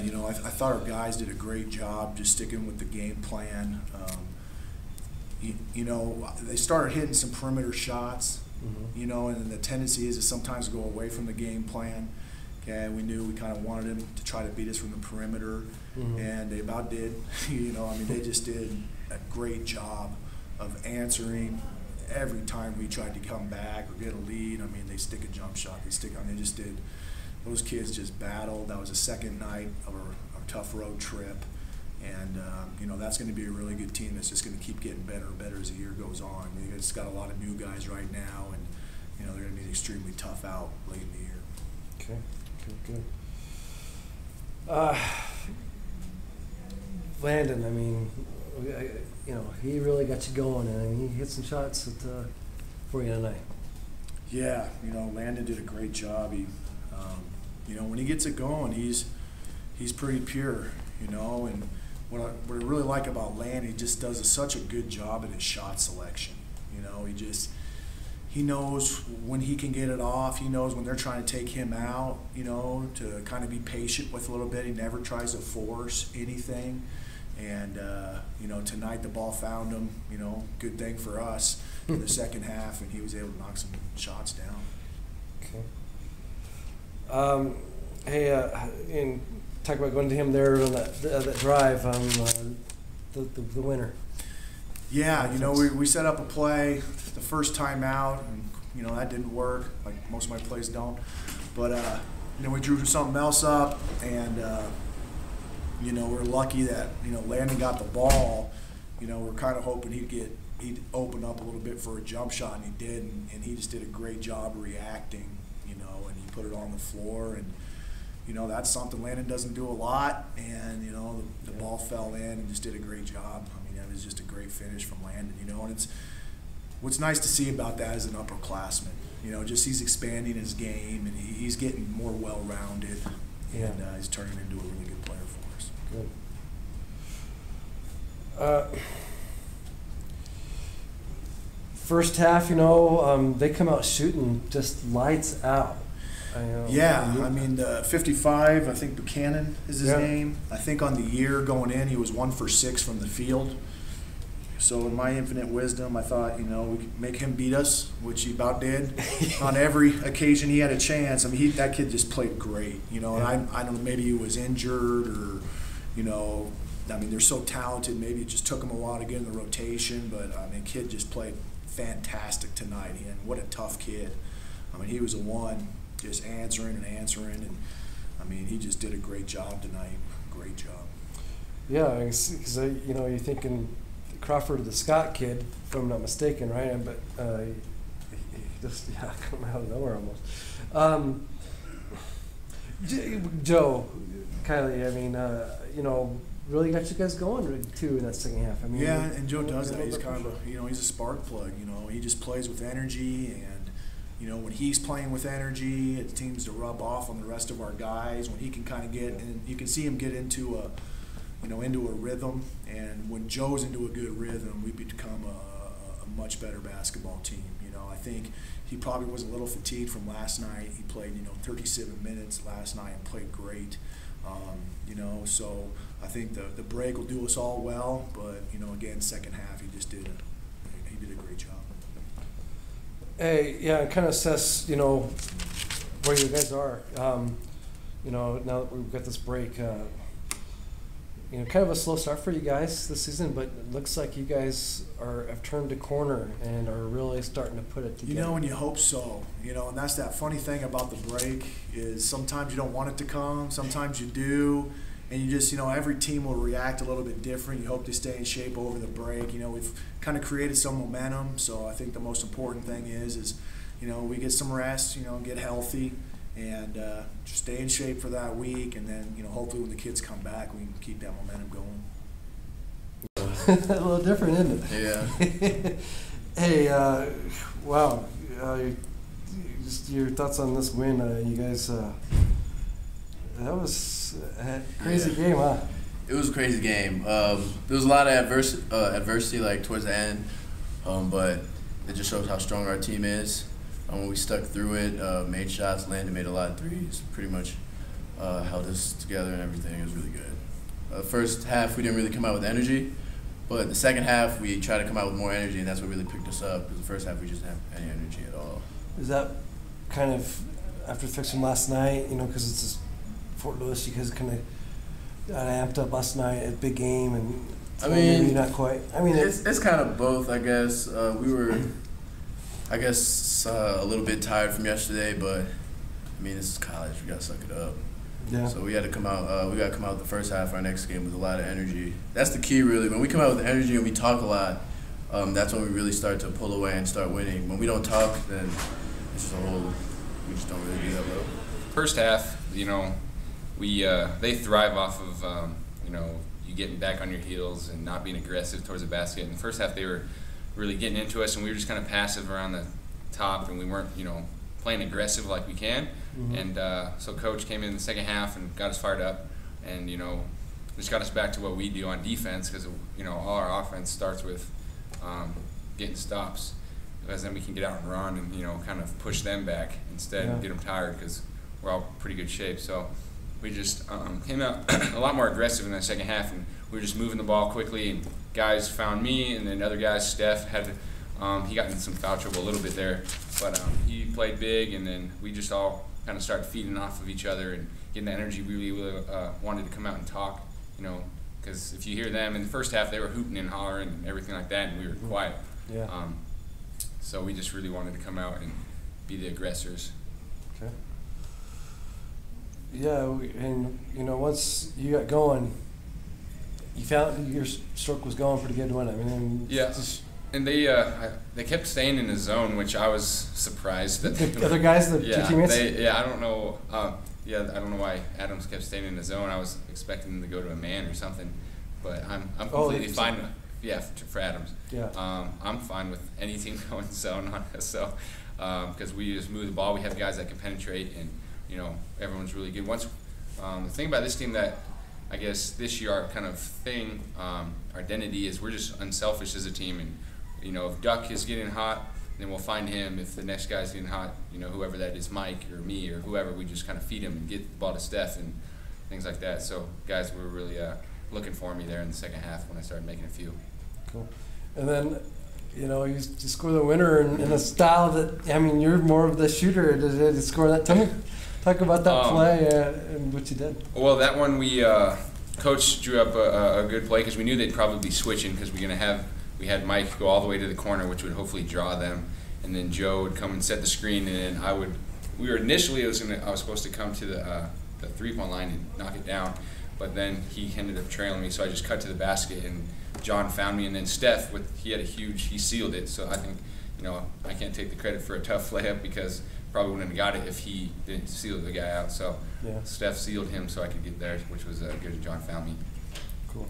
you know, I thought our guys did a great job just sticking with the game plan. You know, they started hitting some perimeter shots, you know, and the tendency is to sometimes go away from the game plan. Okay, we knew we kind of wanted them to try to beat us from the perimeter, and they about did. You know, I mean, they just did a great job of answering every time we tried to come back or get a lead. I mean, they stick a jump shot, they just did. Those kids just battled. That was the second night of our tough road trip. And, you know, that's going to be a really good team that's just going to keep getting better and better as the year goes on. I mean, it's got a lot of new guys right now, and, you know, they're going to be extremely tough out late in the year. Okay, good. Landon, I mean, you know, he really got you going, and I mean, he hit some shots for you tonight. Yeah, you know, Landon did a great job. He, you know, when he gets it going, he's pretty pure, you know, and what I really like about Landon, he just does such a good job at his shot selection. You know, he knows when he can get it off. He knows when they're trying to take him out, you know, to kind of be patient with a little bit. He never tries to force anything. And, you know, tonight the ball found him, you know, good thing for us in the second half, and he was able to knock some shots down. Okay. Hey, and talk about going to him there on that drive, the winner. Yeah, you know, we set up a play the first time out, and, you know, that didn't work, like most of my plays don't. But, you know, we drew something else up, and, you know, we're lucky that, you know, Landon got the ball. You know, we're kind of hoping he'd open up a little bit for a jump shot, and he did, and he just did a great job reacting, you know, and he put it on the floor. And, you know, that's something Landon doesn't do a lot, and, you know, the ball fell in and just did a great job. I mean, that was just a great finish from Landon, you know, and it's what's nice to see about that as an upperclassman. You know, just he's expanding his game, and he's getting more well-rounded, and he's turning into a really good player for us. Good. First half, you know, they come out shooting just lights out. Yeah, I mean, 55, I think Buchanan is his name. I think on the year going in, he was 1 for 6 from the field. So in my infinite wisdom, I thought, you know, we could make him beat us, which he about did. On every occasion he had a chance. I mean, that kid just played great, you know, and I don't know, maybe he was injured or, you know, I mean, they're so talented, maybe it just took him a while to get in the rotation, but, I mean, kid just played fantastic tonight, and what a tough kid. I mean, he was a one, just answering, and I mean, he just did a great job tonight. Great job. Yeah, because you know, you're thinking Crawford, the Scott kid, if I'm not mistaken, right? But he just come out of nowhere almost. Joe, Kiely, I mean, you know, really got you guys going too in that second half. I mean, yeah, and Joe does that. He's kind of you know, he's a spark plug. You know, he just plays with energy, and you know, when he's playing with energy, it seems to rub off on the rest of our guys. When he can kind of get, and you can see him get into a, you know, into a rhythm. And when Joe's into a good rhythm, we become a much better basketball team. You know, I think he probably was a little fatigued from last night. He played, you know, 37 minutes last night and played great. You know, so I think the break will do us all well. But you know, again, second half he did a great job. Hey, yeah, kind of assess, you know, where you guys are. You know, now that we've got this break, you know, kind of a slow start for you guys this season, but it looks like you guys have turned a corner and are really starting to put it together. You know, and you hope so. You know, and that's that funny thing about the break is sometimes you don't want it to come, sometimes you do, and you just, you know, every team will react a little bit different. You hope to stay in shape over the break. You know, we've kind of created some momentum, so I think the most important thing is, you know, we get some rest, you know, get healthy, and just stay in shape for that week, and then, you know, hopefully when the kids come back, we can keep that momentum going. A little different, isn't it? Yeah. Hey, wow. Just your thoughts on this win. You guys, that was a crazy game, huh? It was a crazy game. There was a lot of adversity like towards the end, but it just shows how strong our team is. When we stuck through it, made shots, Landon made a lot of threes, pretty much held us together and everything. It was really good. First half, we didn't really come out with energy, but the second half, we tried to come out with more energy, and that's what really picked us up, because the first half, we just didn't have any energy at all. Is that kind of after fixing last night, because it's just Fort Lewis, you guys kind of got amped up last night at big game, and maybe not quite. It's kind of both, I guess. We were, I guess, a little bit tired from yesterday, but this is college. We gotta suck it up. Yeah. So we had to come out. We got to come out the first half of our next game with a lot of energy. That's the key, really. When we come out with energy and we talk a lot, that's when we really start to pull away and start winning. When we don't talk, then it's just we just don't really do that well. First half, they thrive off of you getting back on your heels and not being aggressive towards the basket. In the first half, they were really getting into us, and we were just kind of passive around the top, and we weren't playing aggressive like we can. Mm-hmm. And so coach came in the second half and got us fired up, and just got us back to what we do on defense, because all our offense starts with getting stops, because then we can get out and run and kind of push them back instead and get them tired, because we're all pretty good shape. So we just came out a lot more aggressive in the second half, and we were just moving the ball quickly, and guys found me, and then other guys, Steph had he got in some foul trouble a little bit there, but he played big, and then we just all kind of started feeding off of each other and getting the energy. We really wanted to come out and talk, because if you hear them in the first half, they were hooting and hollering and everything like that, and we were quiet. Yeah. So we just really wanted to come out and be the aggressors. Okay. Yeah, and once you got going, you found your stroke was going pretty good, wasn't it? Yeah. And they kept staying in the zone, which I was surprised that the other guys, the two teammates. I don't know. I don't know why Adams kept staying in the zone. I was expecting them to go to a man or something, but I'm completely fine. Yeah, for Adams. Yeah. I'm fine with any team going zone on us. So, because we just move the ball, we have guys that can penetrate, and everyone's really good. The thing about this team that I guess this year our kind of thing, our identity is we're just unselfish as a team, and if Duck is getting hot, then we'll find him. If the next guy's getting hot, whoever that is, Mike or me or whoever, we just kind of feed him and get the ball to Steph and things like that. So guys were really looking for me there in the second half when I started making a few. Cool. And then, you score the winner in a style that, you're more of the shooter to score that. Tell me, talk about that play and what you did. Well, that one coach drew up a good play, because we knew they'd probably be switching, because we had Mike go all the way to the corner, which would hopefully draw them, and then Joe would come and set the screen, and then I was supposed to come to the 3-point line and knock it down, but then he ended up trailing me, so I just cut to the basket, and John found me, and then Steph, he sealed it. So I think, I can't take the credit for a tough layup, because probably wouldn't have got it if he didn't seal the guy out. So Steph sealed him so I could get there, which was good. John found me. Cool.